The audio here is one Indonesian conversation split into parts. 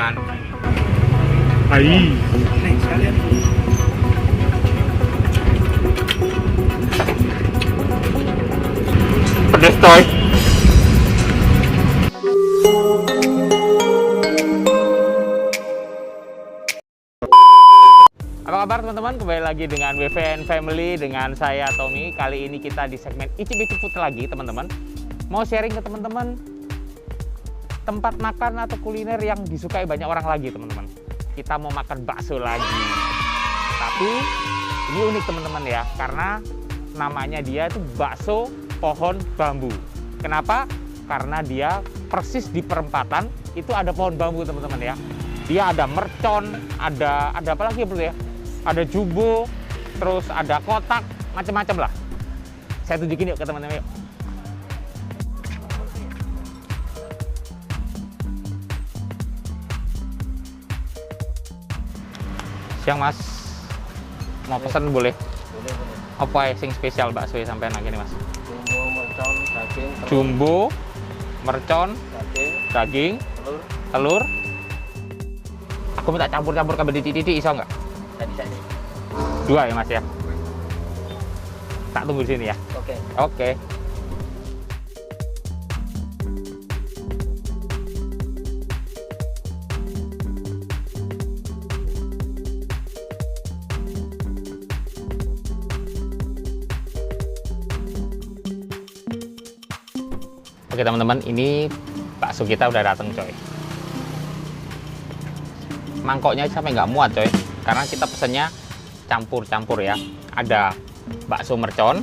kan. Hai. Nih sekalian. Pedes coy. Apa kabar teman-teman? Kembali lagi dengan WVN Family, dengan saya Tommy. Kali ini kita di segmen Icip-icip Food lagi teman-teman. Mau sharing ke teman-teman tempat makan atau kuliner yang disukai banyak orang lagi teman-teman. Kita mau makan bakso lagi. Tapi ini unik teman-teman ya, karena namanya dia itu bakso pohon bambu. Kenapa? Karena dia persis di perempatan itu ada pohon bambu teman-teman ya. Dia ada mercon, ada apa lagi ya bro ya? Ada jumbo, terus ada kotak, macam-macam lah. Saya tunjukin yuk ke teman-teman yuk. Siang mas, mau pesen boleh? Boleh. Apa sing spesial bakso sampai nang ini mas? Jumbo, mercon, daging, Jumbo, mercon, daging, telur. Aku minta campur-campur kabel titik-titik, iso nggak? Tadi. 2 ya mas ya? Tak tunggu di sini ya. Oke. Oke. Oke teman-teman, ini bakso kita udah datang coy. Mangkoknya sampai nggak muat coy, karena kita pesennya campur-campur ya. Ada bakso mercon,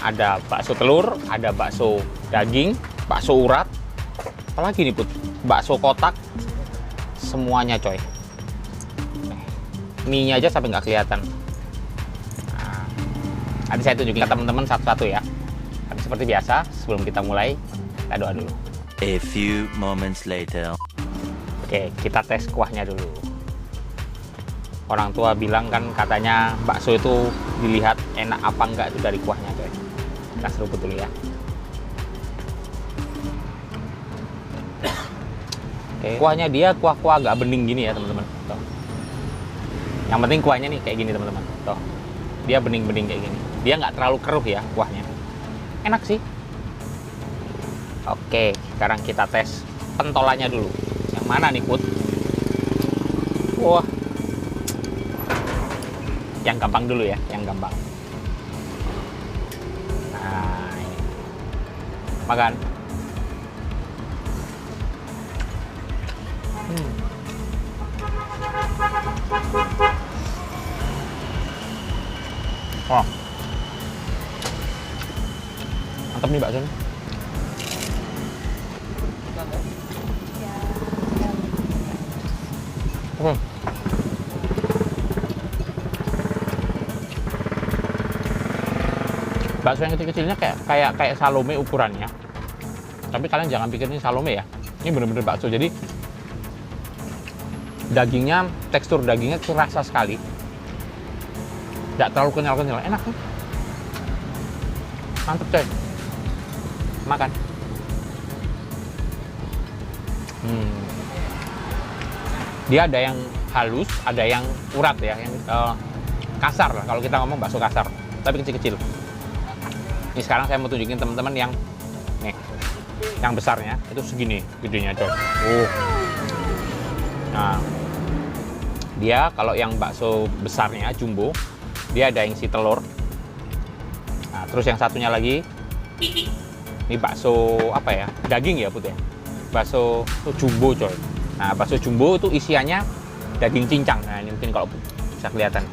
ada bakso telur, ada bakso daging, bakso urat, apalagi nih put, bakso kotak, semuanya coy. Mie-nya aja sampai nggak kelihatan. Nah, nanti saya tunjukin ke teman-teman satu-satu ya. Tapi seperti biasa, sebelum kita mulai, kita doa dulu. A few moments later. Oke, kita tes kuahnya dulu. Orang tua bilang kan katanya bakso itu dilihat enak apa enggak itu dari kuahnya coy. Kita seruput dulu ya. Oke, kuahnya dia kuah-kuah agak bening gini ya teman-teman. Tuh. Yang penting kuahnya nih kayak gini teman-teman. Tuh. Dia bening-bening kayak gini. Dia nggak terlalu keruh ya kuahnya. Enak sih. Oke, sekarang kita tes pentolannya dulu. Yang mana nih, Put? Wah. Yang gampang dulu ya, yang gampang. Nah, ini. Makan. Wah. Mantap nih baksonya. Bakso yang kecil-kecilnya kayak salome ukurannya. Tapi kalian jangan pikir ini salome ya. Ini bener-bener bakso. Jadi dagingnya, tekstur dagingnya terasa sekali. Nggak terlalu kenyal-kenyal. Enak nih. Mantep coy. Makan. Dia ada yang halus, ada yang urat ya, yang kasar lah kalau kita ngomong bakso kasar, tapi kecil-kecil. Ini sekarang saya mau tunjukin teman-teman yang nih, yang besarnya itu segini gedenya coy. Nah, dia kalau yang bakso besarnya jumbo, dia ada yang isi telur. Nah, terus yang satunya lagi, ini bakso apa ya? Daging ya Put ya. Bakso itu jumbo coy. Nah, bakso jumbo itu isiannya daging cincang. Nah, ini mungkin kalau bisa kelihatan.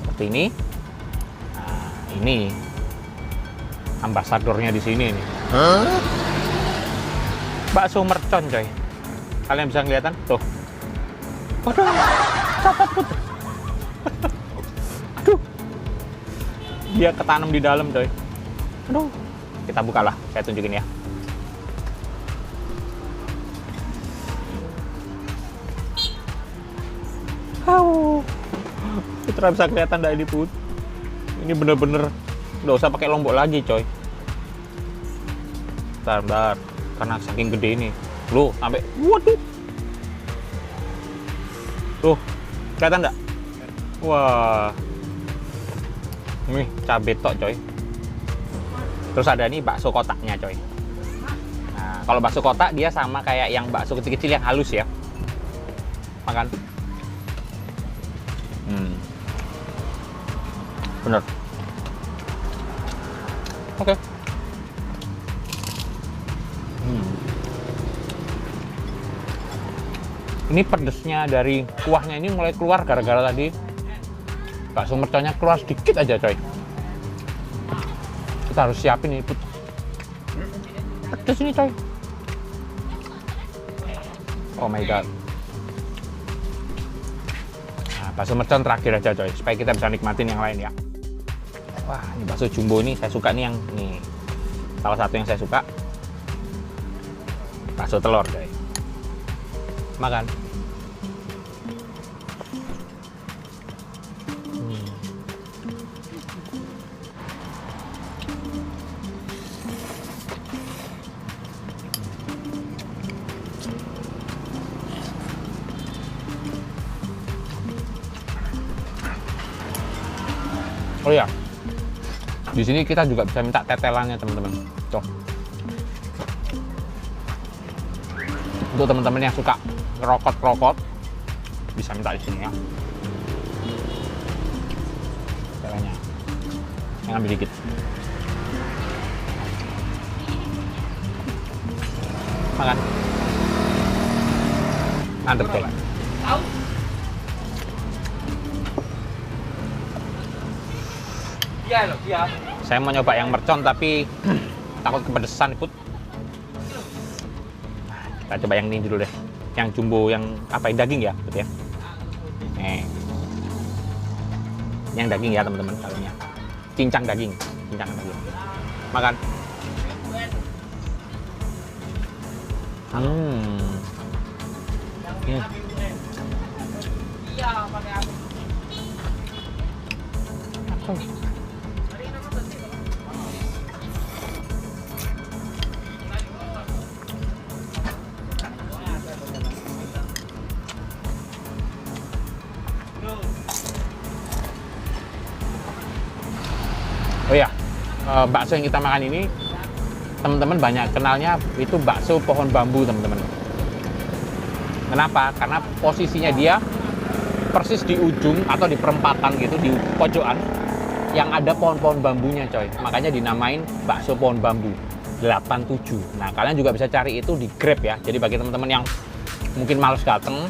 Seperti ini. Nah, ini ambasadornya di sini nih. Bakso mercon coy. Kalian bisa kelihatan? Tuh. Waduh, catat Put. Aduh. Dia ketanam di dalam coy. Aduh. Kita bukalah, saya tunjukin ya. Putra bisa kelihatan dah ini Put. Ini bener-bener nggak usah pakai lombok lagi coy. Bentar. karena saking gede ini. Loh, sampai waduh. Tuh, kelihatan enggak? Wah. Nih, cabai tok, coy. Terus ada nih bakso kotaknya, coy. Nah, kalau bakso kotak dia sama kayak yang bakso kecil-kecil yang halus ya. Makan. Bener. Oke. Ini pedesnya dari kuahnya ini mulai keluar gara-gara tadi bakso merconnya keluar sedikit aja, coy. Kita harus siapin ini pedes ini, coy. Oh my god. Nah, bakso mercon terakhir aja, coy, supaya kita bisa nikmatin yang lain ya. Wah, ini bakso jumbo ini saya suka nih, yang nih salah satu yang saya suka, bakso telur, coy. Makan. Oh iya, di sini kita juga bisa minta tetelannya, teman-teman. Tuh. Untuk teman-teman yang suka ngerokot-rokot, bisa minta di sini ya. Tetelannya, yang ambil dikit. Makan. Mantep, coy. Saya mau nyoba yang mercon tapi takut kepedesan, Put. Nah, kita coba yang ini dulu deh. Yang jumbo, yang apa, yang daging ya, betul ya? Yang daging ya, teman-teman, kalaunya. Cincang daging. Makan. Oh ya, bakso yang kita makan ini, teman-teman banyak kenalnya itu bakso pohon bambu, teman-teman. Kenapa? Karena posisinya dia persis di ujung atau di perempatan gitu, di pojokan yang ada pohon-pohon bambunya, coy. Makanya dinamain bakso pohon bambu 87. Nah, kalian juga bisa cari itu di Grab ya. Jadi bagi teman-teman yang mungkin males dateng,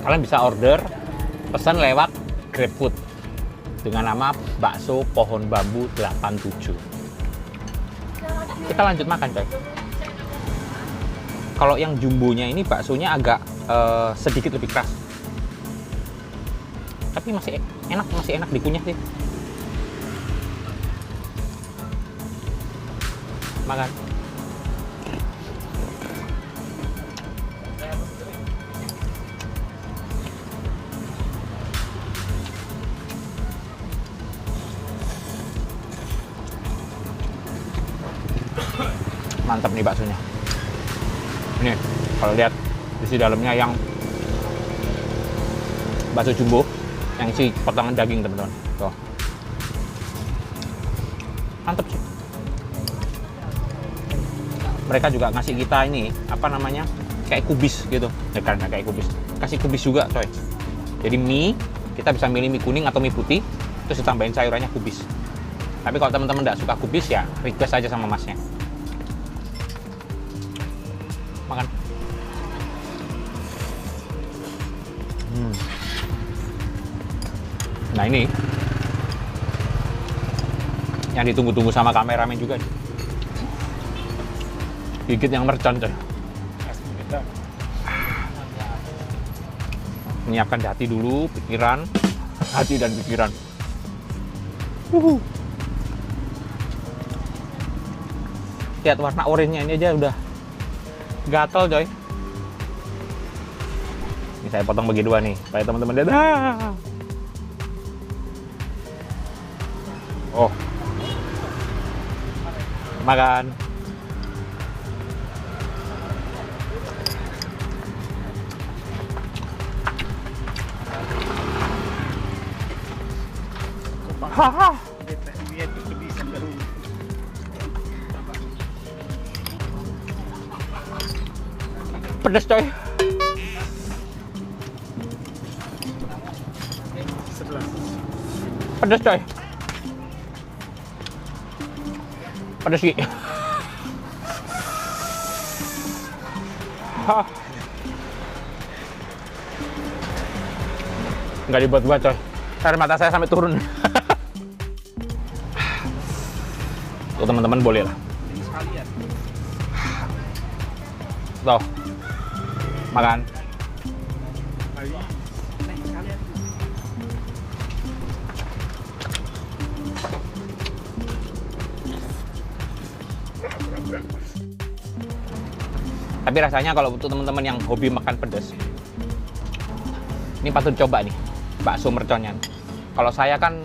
kalian bisa order, pesan lewat GrabFood dengan nama bakso pohon bambu 87. Kita lanjut makan, coy. Kalau yang jumbonya ini baksonya agak sedikit lebih keras, tapi masih enak dikunyah sih. Makan. Mantap nih baksonya. Ini kalau lihat isi dalamnya yang bakso jumbo, yang isi potongan daging, teman-teman. Tuh. Mantap sih. Mereka juga ngasih kita ini, apa namanya, kayak kubis gitu. Ya, karena kayak kubis. Kasih kubis juga, coy. Jadi mie, kita bisa milih mie kuning atau mie putih, terus ditambahin sayurannya kubis. Tapi kalau teman-teman nggak suka kubis, ya request aja sama masnya. Makan. Nah, ini yang ditunggu-tunggu sama kameramen juga nih. Gigit yang mercon, coy. Menyiapkan hati dulu, pikiran, hati dan pikiran. Lihat warna oranye ini aja udah gatel, coy. Ini saya potong bagi dua nih, supaya teman-teman lihat. Oh, makan. Haha. Dia itu bisa baru. Pedes coy. Pedes coy. Pedes Ki. Hah. Nggak dibuat-buat coy. Air mata saya sampai turun. Tuh teman-teman boleh lah. Tuh. Makan. Tapi rasanya kalau untuk teman-teman yang hobi makan pedas, ini patut coba nih, bakso merconnya. Kalau saya kan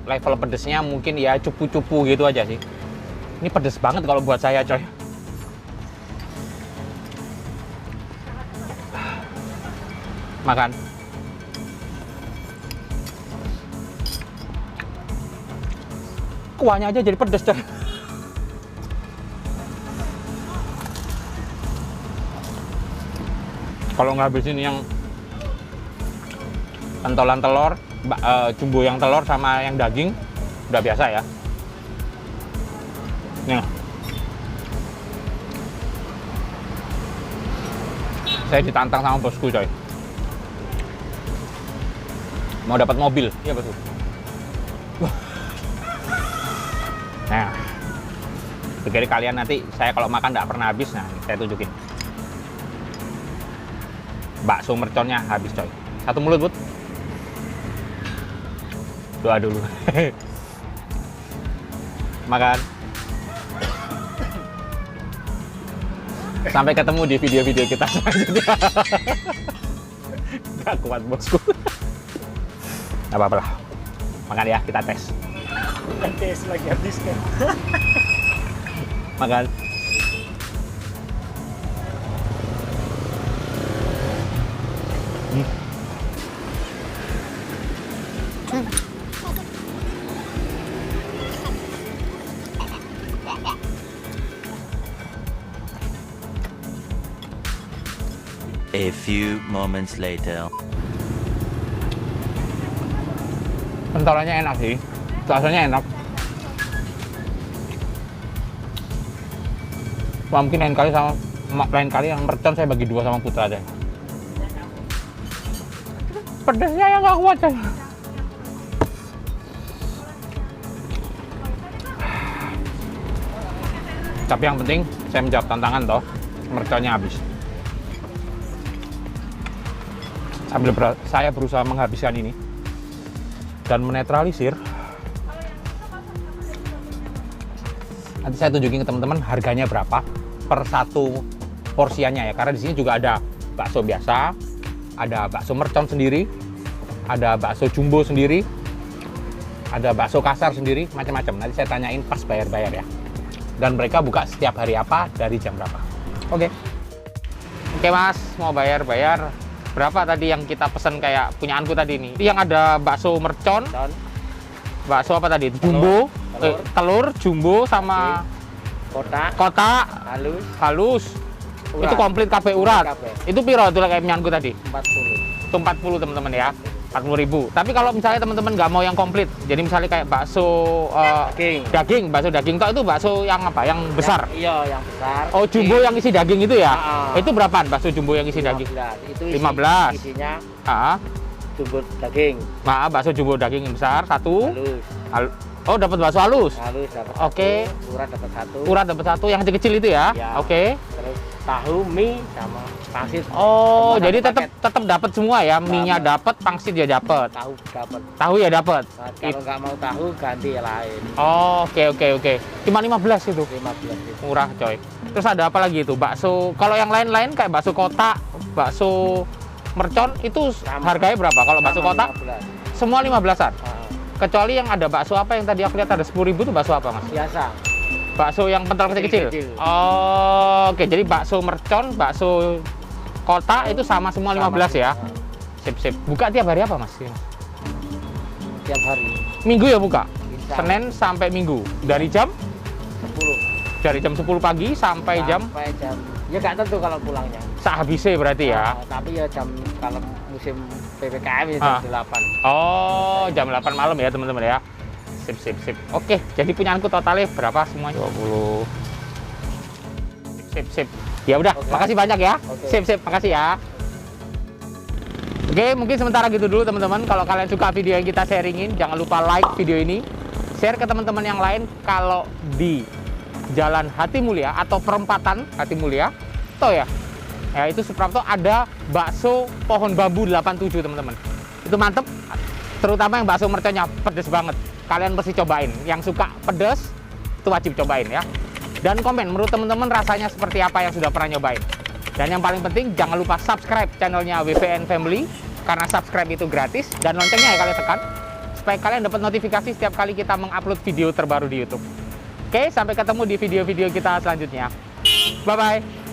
level pedesnya mungkin ya cupu-cupu gitu aja sih. Ini pedes banget kalau buat saya coy. Makan. Kuahnya aja jadi pedes coy. Kalau ngabisin yang pentolan telur, jumbo yang telur sama yang daging, udah biasa ya. Nih. Saya ditantang sama bosku coy. Mau dapat mobil, iya betul. Nah, jadi kalian nanti saya kalau makan nggak pernah habis, nah saya tunjukin. Bakso merconnya habis coy. Satu mulut bud. Doa dulu. Makan. Sampai ketemu di video-video kita selanjutnya. Gak kuat bosku. Gak apa-apa lah. Makan ya, kita tes. Tes lagi habis kan. Makan. A few moments later. Pentolannya enak sih, rasanya enak. Wah, mungkin lain kali yang mercon saya bagi dua sama Putra aja. Pedasnya yang nggak kuat coy. Tapi yang penting saya menjawab tantangan toh, merconnya habis. Saya berusaha menghabiskan ini dan menetralisir. Nanti saya tunjukin ke teman-teman harganya berapa per satu porsiannya ya. Karena di sini juga ada bakso biasa, ada bakso mercon sendiri, ada bakso jumbo sendiri, ada bakso kasar sendiri, macam-macam. Nanti saya tanyain pas bayar-bayar ya. Dan mereka buka setiap hari apa, dari jam berapa. Oke. Oke mas, mau bayar-bayar. Berapa tadi yang kita pesen kayak punyaanku tadi nih? Yang ada bakso mercon, bakso apa tadi? Jumbo, telur jumbo sama kotak halus. Urat. Itu komplit kabeh urat. Itu piro itu kayak punyaanku tadi? 40. Itu 40 teman-teman ya. 40.000. Tapi kalau misalnya teman-teman nggak mau yang komplit, jadi misalnya kayak bakso bakso daging itu bakso yang apa? Yang besar? Iya, yang besar. Oh, jumbo yang isi daging itu ya? Itu berapaan bakso jumbo yang isi 15. daging? Itu 15. Isinya Ah, jumbo daging. maaf, bakso jumbo daging yang besar satu. Halus. Oh, dapat bakso halus. Halus dapat. Oke. Satu. Urat dapat satu. Urat dapat satu, yang kecil-kecil itu ya? Ya. Oke. Terus tahu, mie sama pangsit. Oh, Semua jadi satu paket. tetap dapat semua ya. Mie-nya dapat, pangsit ya dapat. Tahu dapat. Tahu ya dapat. Nah, kalau nggak mau tahu ganti yang lain. Oh, oke. Cuma 15 itu. 15 itu. Murah coy. Terus ada apa lagi itu? Bakso, kalau yang lain-lain kayak bakso kotak, bakso mercon itu harganya berapa? Kalau bakso kotak 15. semua 15-an. Ah, Kecuali yang ada bakso apa yang tadi aku lihat ada 10.000 itu bakso apa mas? biasa. Bakso yang pentol kecil-kecil. Kecil-kecil. Oh, oke. Jadi bakso mercon, bakso kotak itu sama semua 15 ya. Ah, Sip. Buka tiap hari apa mas? tiap hari. Minggu ya buka? Insya Allah. Senin sampai Minggu. Dari jam? 10. Dari jam 10 pagi sampai jam? Sampai jam. Ya nggak tentu kalau pulangnya. Sehabisnya berarti ya? Tapi ya jam kalau musim PPKM ya jam 8. Oh, jam 8 malam ya teman-teman ya. Sip. Oke, jadi punyaanku totalnya berapa semuanya? 20. Sip. Ya udah, Oke. makasih banyak ya. Oke. Sip, makasih ya. Oke, mungkin sementara gitu dulu teman-teman. Kalau kalian suka video yang kita sharingin, jangan lupa like video ini, share ke teman-teman yang lain. Kalau di Jalan Hati Mulia atau perempatan Hati Mulia, toh ya itu Suprapto ada bakso pohon bambu 87 teman-teman. Itu mantep, terutama yang bakso merconnya pedes banget. Kalian pasti cobain. Yang suka pedes itu wajib cobain ya. Dan komen menurut teman-teman rasanya seperti apa yang sudah pernah nyobain. Dan yang paling penting jangan lupa subscribe channelnya WVN Family, karena subscribe itu gratis, dan loncengnya ya kalian tekan supaya kalian dapat notifikasi setiap kali kita mengupload video terbaru di YouTube. Oke, sampai ketemu di video-video kita selanjutnya. Bye bye.